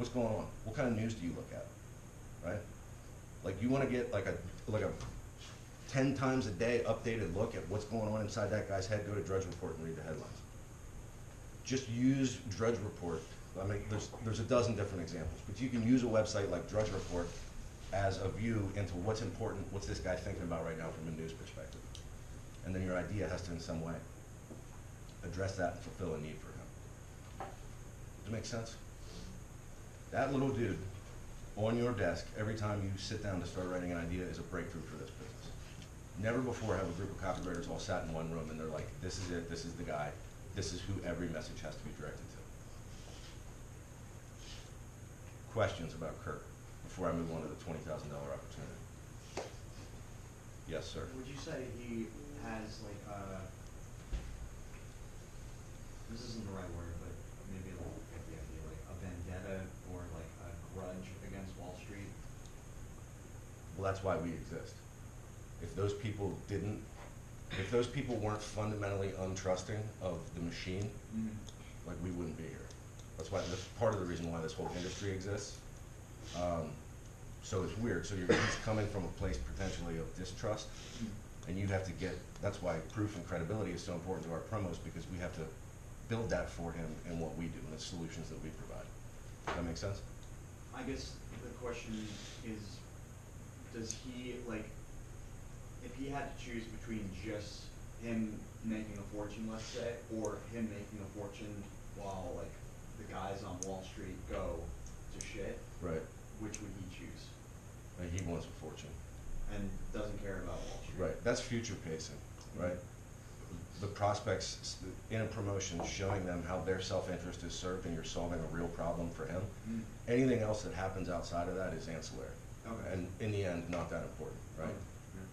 What's going on? What kind of news do you look at, right? Like you want to get like a 10 times a day updated look at what's going on inside that guy's head. Go to Drudge Report and read the headlines. Just use Drudge Report. I mean, there's a dozen different examples, but you can use a website like Drudge Report as a view into what's important, what's this guy thinking about right now from a news perspective. And then your idea has to, in some way, address that and fulfill a need for him. Does it make sense? That little dude on your desk, every time you sit down to start writing an idea, is a breakthrough for this business. Never before have a group of copywriters all sat in one room and they're like, this is it, this is the guy, this is who every message has to be directed to. Questions about Kurt before I move on to the $20,000 opportunity? Yes, sir. Would you say he has like this isn't the right word, but maybe like get the idea, like a vendetta or like a grudge against Wall Street? Well, that's why we exist. If those people weren't fundamentally untrusting of the machine, like we wouldn't be here. That's part of the reason why this whole industry exists. So it's weird. So he's coming from a place potentially of distrust, and you have to get. That's why proof and credibility is so important to our promos, because we have to build that for him in what we do and the solutions that we provide. Does that make sense? I guess the question is, does he, like, if he had to choose between just him making a fortune, let's say, or him making a fortune while, like, the guys on Wall Street go to shit, right? Which would he choose? He wants a fortune. And doesn't care about Wall Street. Right, that's future pacing, right? The prospects in a promotion showing them how their self-interest is served and you're solving a real problem for him. Anything else that happens outside of that is ancillary. Okay. And in the end, not that important, right?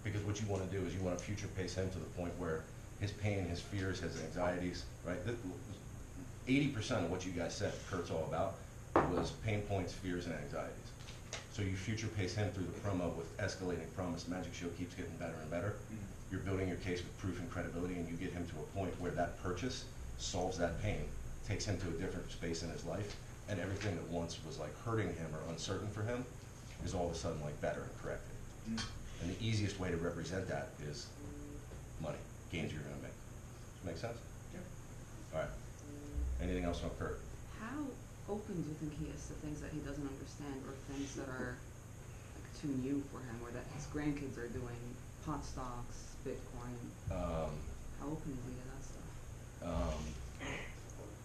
Because what you want to do is you want to future pace him to the point where his pain, his fears, his anxieties, right? 80% of what you guys said Kurt's all about was pain points, fears, and anxieties. So you future pace him through the promo with escalating promise. Magic Show keeps getting better and better. You're building your case with proof and credibility, and you get him to a point where that purchase solves that pain, takes him to a different space in his life, and everything that once was like hurting him or uncertain for him is all of a sudden like better and corrected. And the easiest way to represent that is money, gains you're going to make. Does that make sense? Yeah. All right. Anything else on Kurt? How open do you think he is to things that he doesn't understand, or things that are like too new for him, or that his grandkids are doing, pot stocks, Bitcoin? How open is he to that stuff?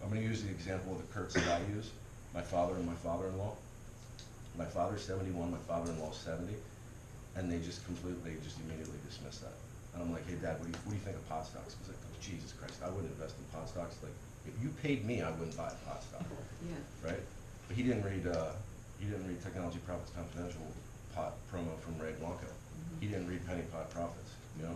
I'm going to use the example of the Kurt's that I use. My father and my father-in-law. My father's 71, my father-in-law's 70, and they just immediately dismiss that. And I'm like, hey Dad, what do you think of pot stocks? He's like, oh, Jesus Christ, I wouldn't invest in pot stocks. Like, if you paid me, I wouldn't buy a pot stock. Yeah. Right? But he didn't read Technology Profits Confidential pot promo from Ray Blanco. He didn't read Penny Pot Profits. You know,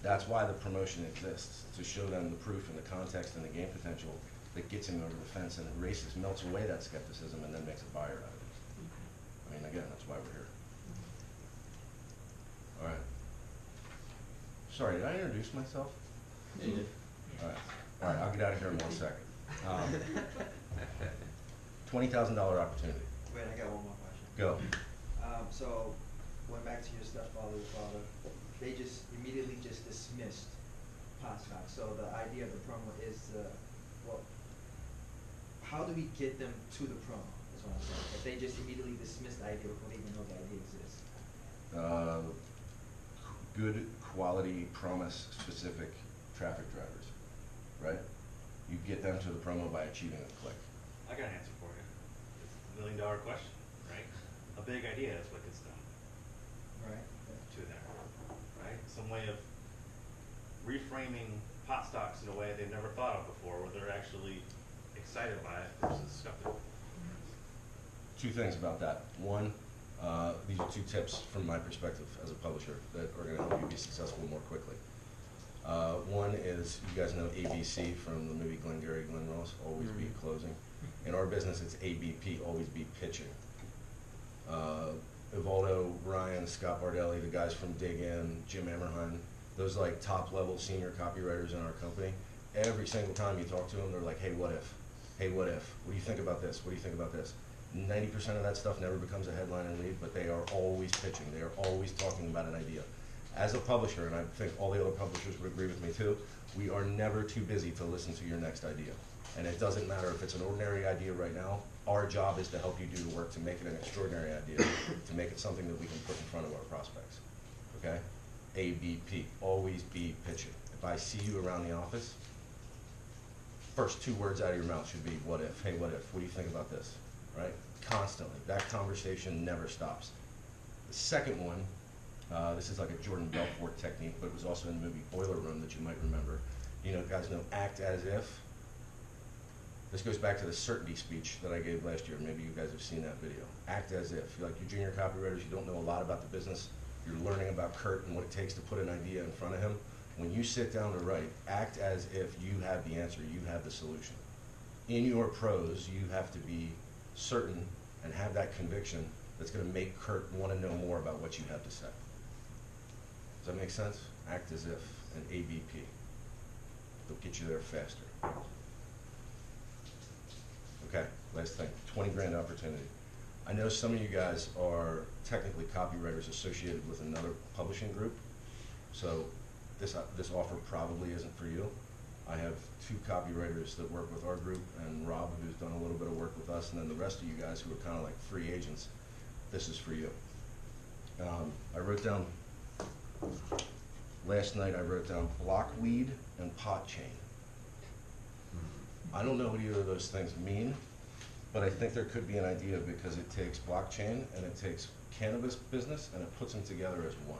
that's why the promotion exists, to show them the proof and the context and the game potential that gets him over the fence and erases, melts away that skepticism, and then makes a buyer out of it. I mean, again, that's why we're here. All right. Sorry, did I introduce myself? Yeah, you did. All right. All right, I'll get out of here in 1 second. $20,000 opportunity. Wait, I got one more question. Go. So, going back to your stepfather, your father, they just immediately just dismissed pot stock. So the idea of the promo is, well, how do we get them to the promo? That's what I'm saying. If they just immediately dismiss the idea before they even know the idea exists. Good quality, promise-specific traffic drivers, right? You get them to the promo by achieving a click. I got an answer for you. It's the $1 million question, right? A big idea is what gets done. Right. To there, right? Some way of reframing pot stocks in a way they've never thought of before, where they're actually excited by it versus skeptical. Two things about that. One, these are 2 tips from my perspective as a publisher that are going to help you be successful more quickly. One is, you guys know ABC from the movie Glengarry Glen Ross, always be closing. In our business, it's ABP, always be pitching. Evaldo, Ryan, Scott Bardelli, the guys from Dig In, Jim Ammerheim, those like top level senior copywriters in our company, every single time you talk to them, they're like, hey, what if? Hey, what if? What do you think about this? What do you think about this? 90% of that stuff never becomes a headline and lead, but they are always pitching. They are always talking about an idea. As a publisher, and I think all the other publishers would agree with me too, we are never too busy to listen to your next idea. And it doesn't matter if it's an ordinary idea right now, our job is to help you do the work to make it an extraordinary idea, to make it something that we can put in front of our prospects, okay? ABP, always be pitching. If I see you around the office, first 2 words out of your mouth should be, what if? Hey, what if? What do you think about this? Right? Constantly. That conversation never stops. The second one, this is like a Jordan Belfort technique, but it was also in the movie Boiler Room that you might remember. You know, guys know act as if. This goes back to the certainty speech that I gave last year. Maybe you guys have seen that video. Act as if. You're like you junior copywriters, you don't know a lot about the business. You're learning about Kurt and what it takes to put an idea in front of him. When you sit down to write, act as if you have the answer, you have the solution. In your prose, you have to be certain and have that conviction that's going to make Kurt want to know more about what you have to say. Does that make sense? Act as if, and ABP. They'll get you there faster. Okay, last thing, 20 grand opportunity. I know some of you guys are technically copywriters associated with another publishing group, so this offer probably isn't for you. I have 2 copywriters that work with our group, and Rob, who's done a little bit of work with us, and then the rest of you guys who are kind of like free agents. This is for you. I wrote down, last night I wrote down blockweed and pot chain. I don't know what either of those things mean, but I think there could be an idea because it takes blockchain and it takes cannabis business and it puts them together as one.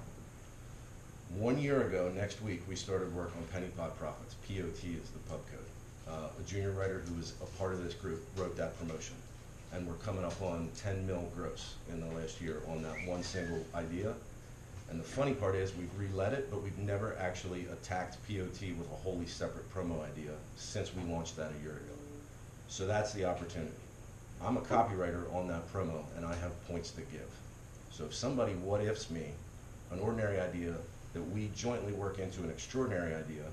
1 year ago, next week, we started work on penny pot profits. POT is the pub code. A junior writer who was a part of this group wrote that promotion. And we're coming up on 10 mil gross in the last year on that one single idea. And the funny part is we've relet it, but we've never actually attacked POT with a wholly separate promo idea since we launched that a year ago. So that's the opportunity. I'm a copywriter on that promo and I have points to give. So if somebody what ifs me, an ordinary idea that we jointly work into an extraordinary idea,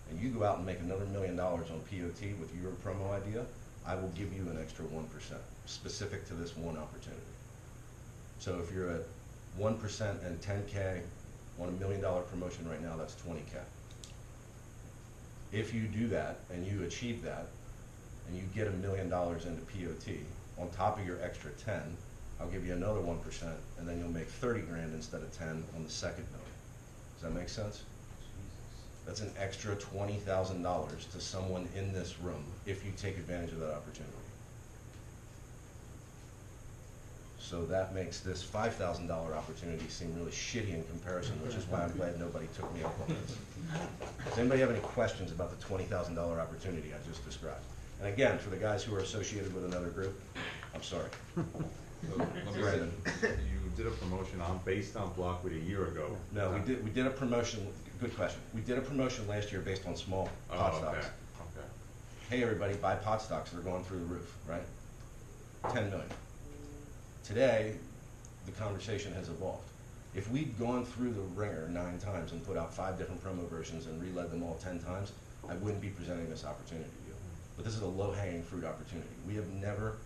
and you go out and make another $1 million on POT with your promo idea, I will give you an extra 1%, specific to this one opportunity. So if you're at 1% and 10K on $1 million promotion right now, that's 20K. If you do that and you achieve that, and you get $1 million into POT, on top of your extra 10, I'll give you another 1%, and then you'll make 30 grand instead of 10 on the second million. Does that make sense? That's an extra $20,000 to someone in this room if you take advantage of that opportunity. So that makes this $5,000 opportunity seem really shitty in comparison, which is why I'm glad nobody took me up on this. Does anybody have any questions about the $20,000 opportunity I just described? And again, for the guys who are associated with another group, I'm sorry. So, let me say, you did a promotion based on Blockwood a year ago. No, we did a promotion, good question. We did a promotion last year based on small pot stocks. Okay. Hey everybody, buy pot stocks, they're going through the roof, right? 10 million. Today, the conversation has evolved. If we'd gone through the ringer 9 times and put out 5 different promo versions and reled them all 10 times, I wouldn't be presenting this opportunity to you. But this is a low-hanging fruit opportunity. We have never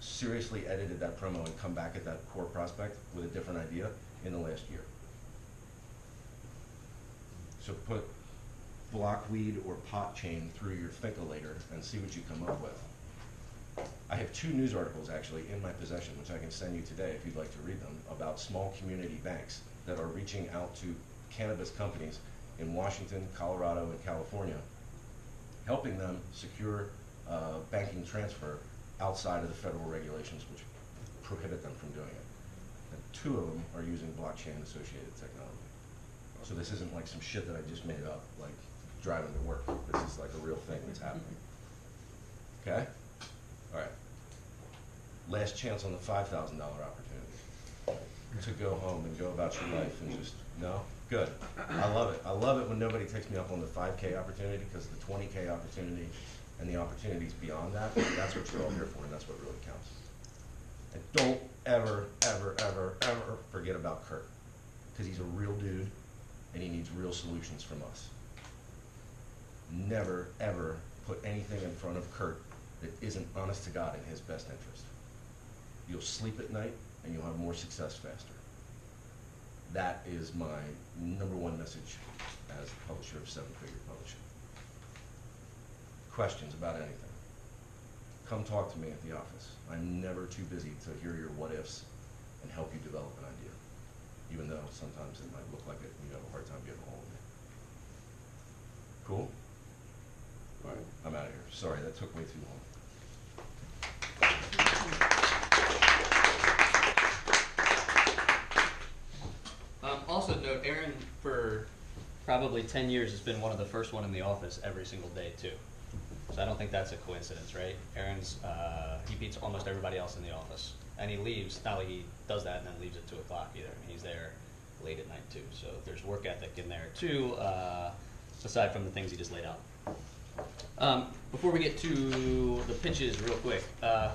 seriously edited that promo and come back at that core prospect with a different idea in the last year. So put blockweed or pot chain through your Thinkalator and see what you come up with. I have 2 news articles actually in my possession, which I can send you today if you'd like to read them, about small community banks that are reaching out to cannabis companies in Washington, Colorado, and California, helping them secure banking transfer outside of the federal regulations which prohibit them from doing it. And 2 of them are using blockchain-associated technology. So this isn't like some shit that I just made up, like driving to work. This is like a real thing that's happening. Okay? All right. Last chance on the $5,000 opportunity to go home and go about your life and just, no? Good. I love it. I love it when nobody takes me up on the 5K opportunity, because the 20K opportunity and the opportunities beyond that, that's what you're all here for, and that's what really counts. And don't ever, ever, ever, ever forget about Kurt, because he's a real dude and he needs real solutions from us. Never, ever put anything in front of Kurt that isn't honest to God in his best interest. you'll sleep at night, and you'll have more success faster. That is my #1 message as the publisher of 7-Figure Publishing. Questions about anything? Come talk to me at the office. I'm never too busy to hear your what ifs and help you develop an idea, even though sometimes it might look like it and you have a hard time getting a hold of me. Cool? All right, I'm out of here. Sorry, that took way too long. Also note, Aaron, for probably 10 years, has been one of the first one in the office every single day, too. So I don't think that's a coincidence, right? Aaron's, he beats almost everybody else in the office. And he leaves, not like he does that and then leaves at 2 o'clock either. I mean, he's there late at night, too. So there's work ethic in there, too, aside from the things he just laid out. Before we get to the pitches real quick,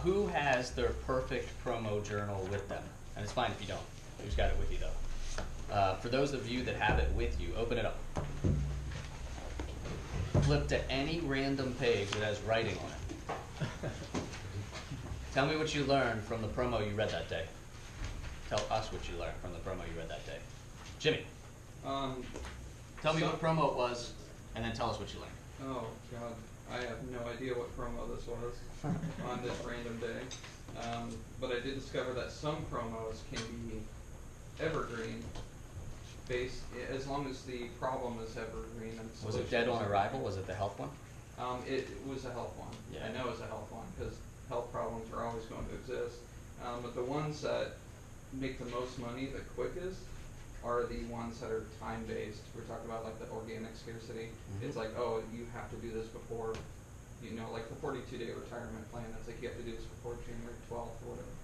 who has their perfect promo journal with them? And it's fine if you don't. Who's got it with you, though? For those of you that have it with you, open it up. Flip to any random page that has writing on it. Tell me what you learned from the promo you read that day. Tell us what you learned from the promo you read that day. Jimmy. Tell me what promo it was, and then tell us what you learned. Oh, God. I have no idea what promo this was on this random day. But I did discover that some promos can be evergreen, based as long as the problem is evergreen. And Was it Dead on Arrival? Was it the health one? It was a health one. Yeah. I know it's a health one because health problems are always going to exist. But the ones that make the most money the quickest are the ones that are time-based. We're talking about like the organic scarcity. It's like, oh, you have to do this before, like the 42-day retirement plan. It's like you have to do this before January 12th or whatever.